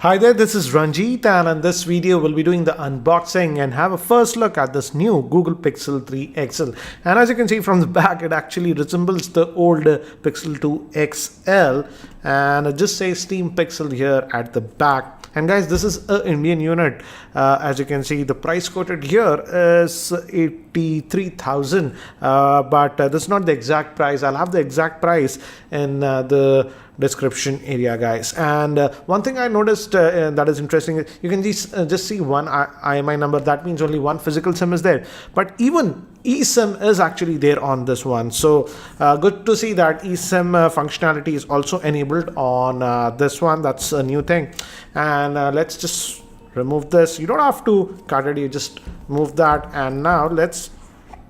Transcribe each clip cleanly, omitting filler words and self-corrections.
Hi there, this is Ranjit, and in this video we'll be doing the unboxing and have a first look at this new Google Pixel 3 XL. And as you can see from the back, it actually resembles the old Pixel 2 XL, and it just says Steam Pixel here at the back. And guys, this is an Indian unit. As you can see, the price quoted here is 83,000, but this is not the exact price. I'll have the exact price in the description area, guys. And one thing I noticed that is interesting is you can just see one IMI number. That means only one physical SIM is there, but even eSIM is actually there on this one. So good to see that eSIM functionality is also enabled on this one. That's a new thing. And let's just remove this. You don't have to cut it, you just move that. And now let's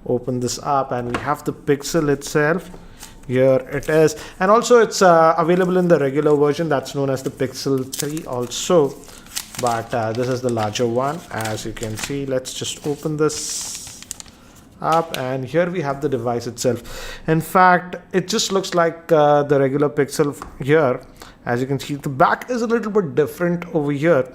open this up, and we have the Pixel itself. Here it is, and also it's available in the regular version that's known as the Pixel 3 also, but this is the larger one. As you can see, let's just open this up, and here we have the device itself. In fact, it just looks like the regular Pixel here. As you can see, the back is a little bit different over here.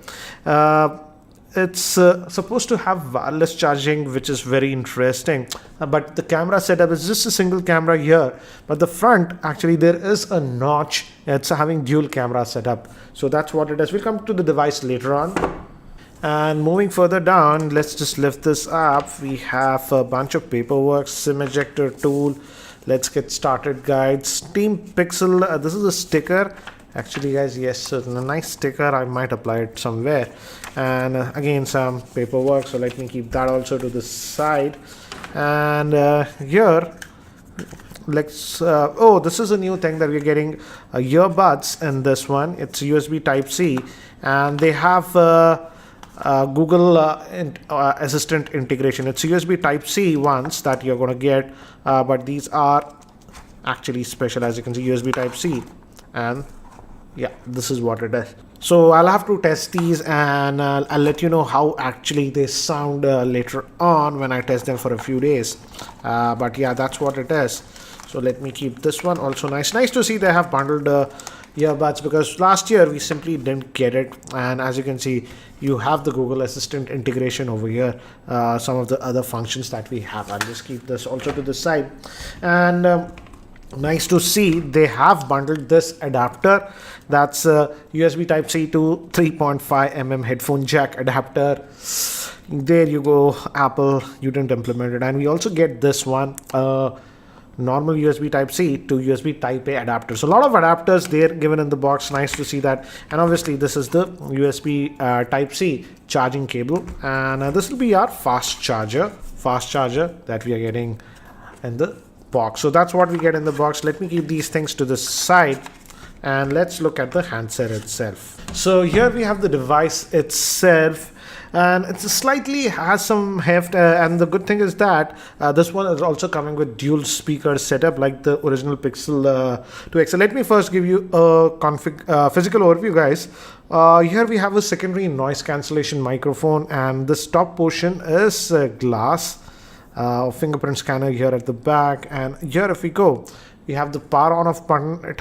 It's supposed to have wireless charging, which is very interesting, but the camera setup is just a single camera here, but the front, actually there is a notch. It's having dual camera setup, so that's what it is. We'll come to the device later on. And moving further down, let's just lift this up. We have a bunch of paperwork, SIM ejector tool. Let's get started, guys. Steam Pixel, this is a sticker. Actually, guys, yes, it's a nice sticker. I might apply it somewhere. And again, some paperwork, so let me keep that also to the side. And here, let's oh, this is a new thing that we're getting, earbuds in this one. It's USB Type-C, and they have Google Assistant integration. It's USB Type-C ones that you're going to get, but these are actually special. As you can see, USB Type-C, and yeah, this is what it is. So I'll have to test these, and I'll let you know how actually they sound later on when I test them for a few days. But yeah, that's what it is. So let me keep this one also nice. Nice to see they have bundled earbuds, because last year we simply didn't get it. And as you can see, you have the Google Assistant integration over here. Some of the other functions that we have. I'll just keep this also to the side. And nice to see they have bundled this adapter. That's USB Type-C to 3.5mm headphone jack adapter. There you go, Apple, you didn't implement it. And we also get this one, normal USB Type-C to USB Type-A adapter. So a lot of adapters there given in the box. Nice to see that. And obviously this is the USB Type-C charging cable, and this will be our fast charger that we are getting in the box. So that's what we get in the box. Let me keep these things to the side, and let's look at the handset itself. So here we have the device itself, and it slightly has some heft, and the good thing is that this one is also coming with dual speaker setup like the original Pixel 2 XL. Let me first give you a physical overview, guys. Here we have a secondary noise cancellation microphone, and this top portion is glass. Fingerprint scanner here at the back, and here if we go, we have the power on off button,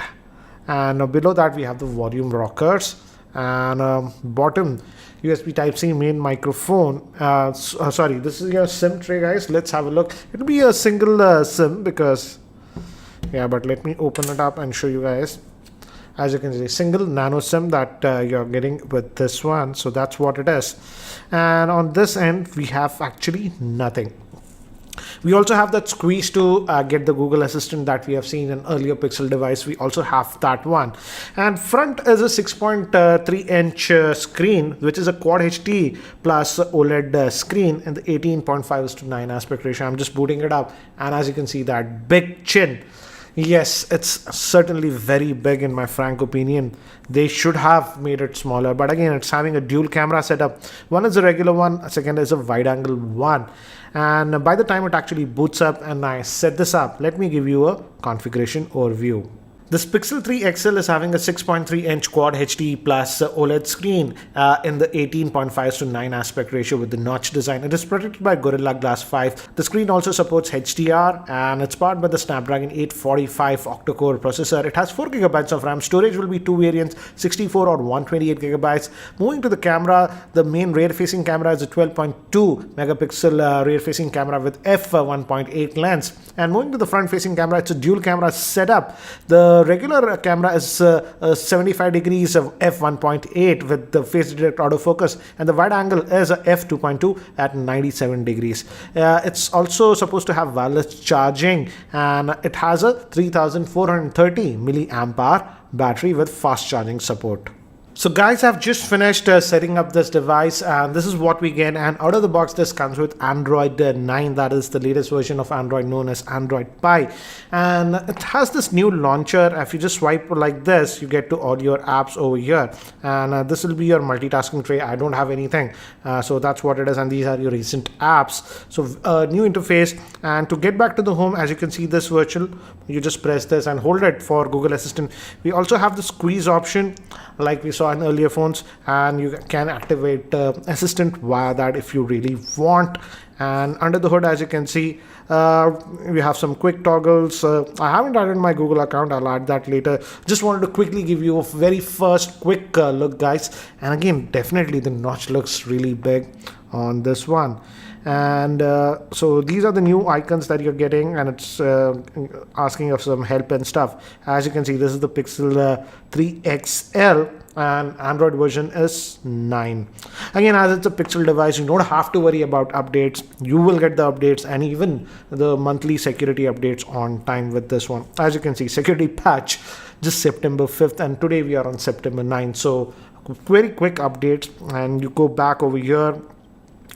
and below that we have the volume rockers, and bottom USB Type-C main microphone. Sorry, this is your SIM tray, guys. Let's have a look. It'll be a single SIM, because yeah, but let me open it up and show you guys. As you can see, single nano SIM that you're getting with this one. So that's what it is. And on this end we have actually nothing. We also have that squeeze to get the Google Assistant that we have seen in earlier Pixel device. We also have that one. And front is a 6.3-inch screen, which is a Quad HD plus OLED screen in the 18.5:9 aspect ratio. I'm just booting it up, and as you can see, that big chin. Yes, it's certainly very big in my frank opinion. They should have made it smaller, but again, it's having a dual camera setup. One is a regular one, second is a wide angle one. And by the time it actually boots up and I set this up, let me give you a configuration overview. This Pixel 3 XL is having a 6.3-inch Quad HD plus OLED screen in the 18.5:9 aspect ratio with the notch design. It is protected by Gorilla Glass 5. The screen also supports HDR and it's powered by the Snapdragon 845 octa-core processor. It has 4GB of RAM. Storage will be two variants, 64 or 128GB. Moving to the camera, the main rear-facing camera is a 12.2 megapixel rear-facing camera with f1.8 lens. And moving to the front-facing camera, it's a dual camera setup. The regular camera is 75 degrees of f1.8 with the face direct autofocus, and the wide angle is a f2.2 at 97 degrees. It's also supposed to have wireless charging, and it has a 3430 milliamp hour battery with fast charging support. So guys, I've just finished setting up this device, and this is what we get. And out of the box, this comes with Android 9, that is the latest version of Android known as Android Pie. And it has this new launcher. If you just swipe like this, you get to all your apps over here. And this will be your multitasking tray. I don't have anything. So that's what it is. And these are your recent apps. So new interface. And to get back to the home, as you can see, this virtual, you just press this and hold it for Google Assistant. We also have the squeeze option like we saw in earlier phones, and you can activate Assistant via that if you really want. And under the hood, as you can see, we have some quick toggles. I haven't added my Google account. I'll add that later. Just wanted to quickly give you a very first quick look, guys. And again, definitely the notch looks really big on this one. And so these are the new icons that you're getting, and it's asking of some help and stuff. As you can see, this is the Pixel 3 XL, and Android version is 9. Again, as it's a Pixel device, you don't have to worry about updates. You will get the updates and even the monthly security updates on time with this one. As you can see, security patch just September 5th, and today we are on September 9th. So very quick updates, and you go back over here.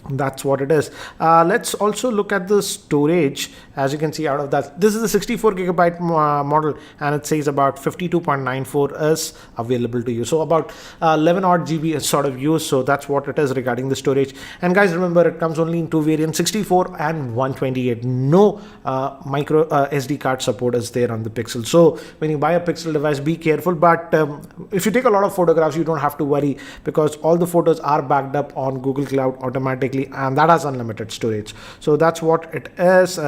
That's what it is. Let's also look at the storage. As you can see, out of that, this is a 64GB model, and it says about 52.94 is available to you. So about 11 odd GB is sort of used. So that's what it is regarding the storage. And guys, remember, it comes only in two variants, 64 and 128. No micro SD card support is there on the Pixel. So when you buy a Pixel device, be careful. But if you take a lot of photographs, you don't have to worry, because all the photos are backed up on Google Cloud automatically, and that has unlimited storage. So that's what it is.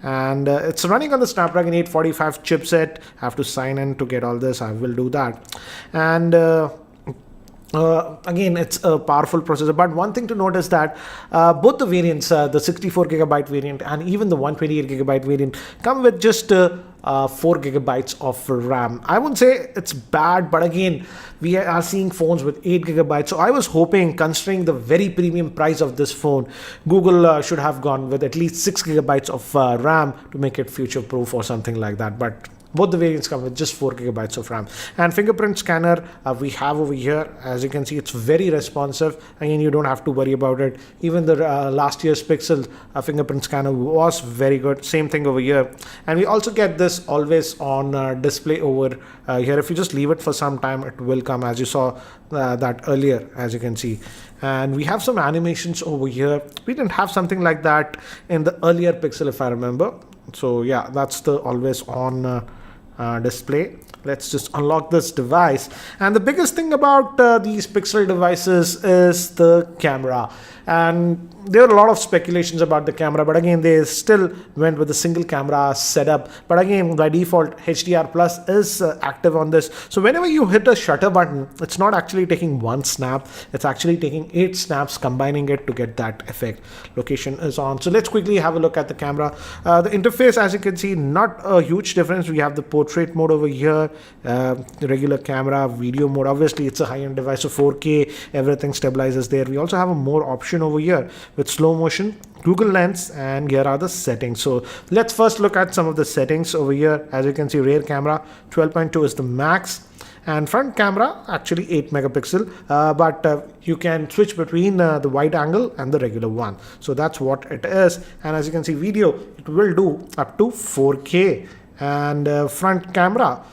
And it's running on the Snapdragon 845 chipset. I have to sign in to get all this. I will do that. And again, it's a powerful processor, but one thing to note is that both the variants, the 64GB variant and even the 128GB variant, come with just 4GB of RAM. I wouldn't say it's bad, but again, we are seeing phones with 8GB. So I was hoping, considering the very premium price of this phone, Google should have gone with at least 6GB of RAM to make it future proof or something like that. But both the variants come with just 4GB of RAM. And fingerprint scanner we have over here. As you can see, it's very responsive. Again, you don't have to worry about it. Even the last year's Pixel fingerprint scanner was very good. Same thing over here. And we also get this always on display over here. If you just leave it for some time, it will come, as you saw that earlier, as you can see. And we have some animations over here. We didn't have something like that in the earlier Pixel, if I remember. So yeah, that's the always on display. Let's just unlock this device. And the biggest thing about these Pixel devices is the camera. And there are a lot of speculations about the camera, but again, they still went with a single camera setup. But again, by default, HDR Plus is active on this. So whenever you hit a shutter button, it's not actually taking one snap. It's actually taking 8 snaps, combining it to get that effect. Location is on. So let's quickly have a look at the camera. The interface, as you can see, not a huge difference. We have the portrait mode over here, the regular camera, video mode. Obviously, it's a high-end device, so 4K, everything stabilizes there. We also have a more option over here with slow motion, Google Lens, and here are the settings. So let's first look at some of the settings over here. As you can see, rear camera 12.2 is the max, and front camera actually 8 megapixel, but you can switch between the wide angle and the regular one. So that's what it is. And as you can see, video, it will do up to 4K, and front camera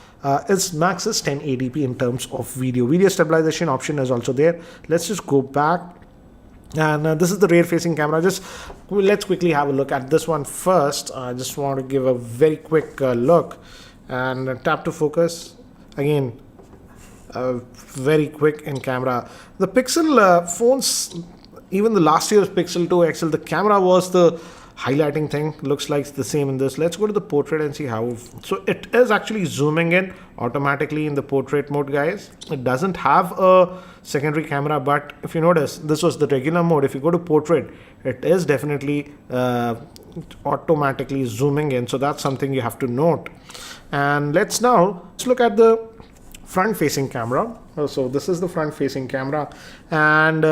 is max is 1080p in terms of video. Video stabilization option is also there. Let's just go back. And this is the rear facing camera. Let's quickly have a look at this one first. I just want to give a very quick look. and tap to focus. Again, very quick in camera. The Pixel phones, even the last year's Pixel 2 XL, the camera was the highlighting thing. Looks like the same in this. Let's go to the portrait and see how. So it is actually zooming in automatically in the portrait mode, guys. It doesn't have a secondary camera, but if you notice, this was the regular mode. If you go to portrait, it is definitely automatically zooming in. So that's something you have to note. And let's look at the front facing camera. So this is the front facing camera, and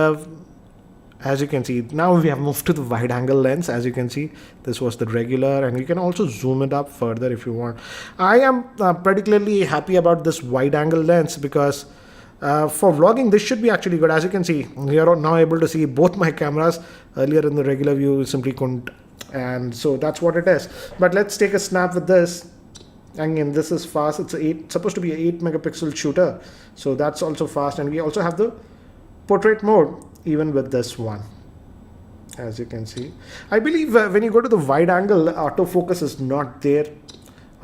as you can see, now we have moved to the wide angle lens. As you can see, this was the regular, and you can also zoom it up further if you want. I am particularly happy about this wide angle lens because for vlogging, this should be actually good. As you can see, we are now able to see both my cameras. Earlier in the regular view, you simply couldn't. And so that's what it is. But let's take a snap with this. Again, this is fast. It's supposed to be an 8 megapixel shooter. So that's also fast. And we also have the portrait mode even with this one. As you can see, I believe when you go to the wide angle, autofocus is not there.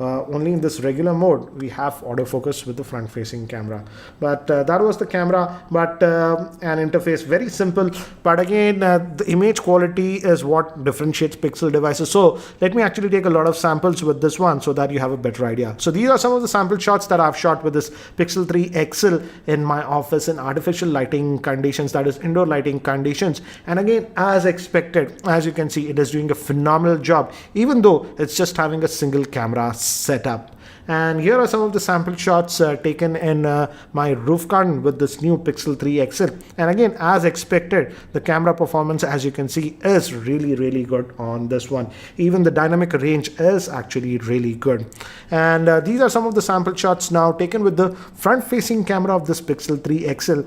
Only in this regular mode we have autofocus with the front facing camera. But that was the camera, but an interface very simple, but again the image quality is what differentiates Pixel devices. So let me actually take a lot of samples with this one so that you have a better idea. So these are some of the sample shots that I've shot with this Pixel 3 XL in my office in artificial lighting conditions, that is indoor lighting conditions. And again, as expected, as you can see, it is doing a phenomenal job, even though it's just having a single camera setup. And here are some of the sample shots taken in my roof garden with this new Pixel 3 XL. And again, as expected, the camera performance, as you can see, is really good on this one. Even the dynamic range is actually really good. And these are some of the sample shots now taken with the front facing camera of this Pixel 3 XL.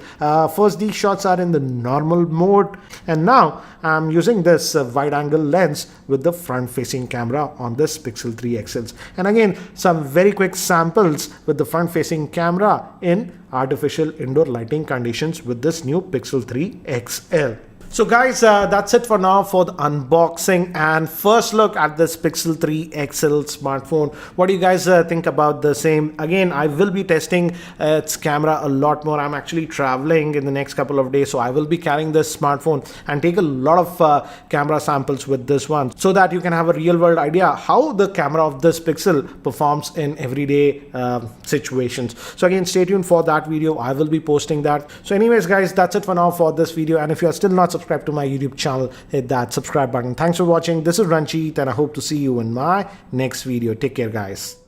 First, these shots are in the normal mode, and now I'm using this wide angle lens with the front facing camera on this Pixel 3 XLs. And again, some very quick samples with the front facing camera in artificial indoor lighting conditions with this new Pixel 3 XL. So guys, that's it for now for the unboxing and first look at this Pixel 3 XL smartphone. What do you guys think about the same? Again, I will be testing its camera a lot more. I'm actually traveling in the next couple of days, so I will be carrying this smartphone and take a lot of camera samples with this one so that you can have a real world idea how the camera of this Pixel performs in everyday situations. So again, stay tuned for that video. I will be posting that. So anyways guys, that's it for now for this video, and if you are still not subscribed to my YouTube channel, hit that subscribe button. Thanks for watching. This is Ranjit, and I hope to see you in my next video. Take care guys.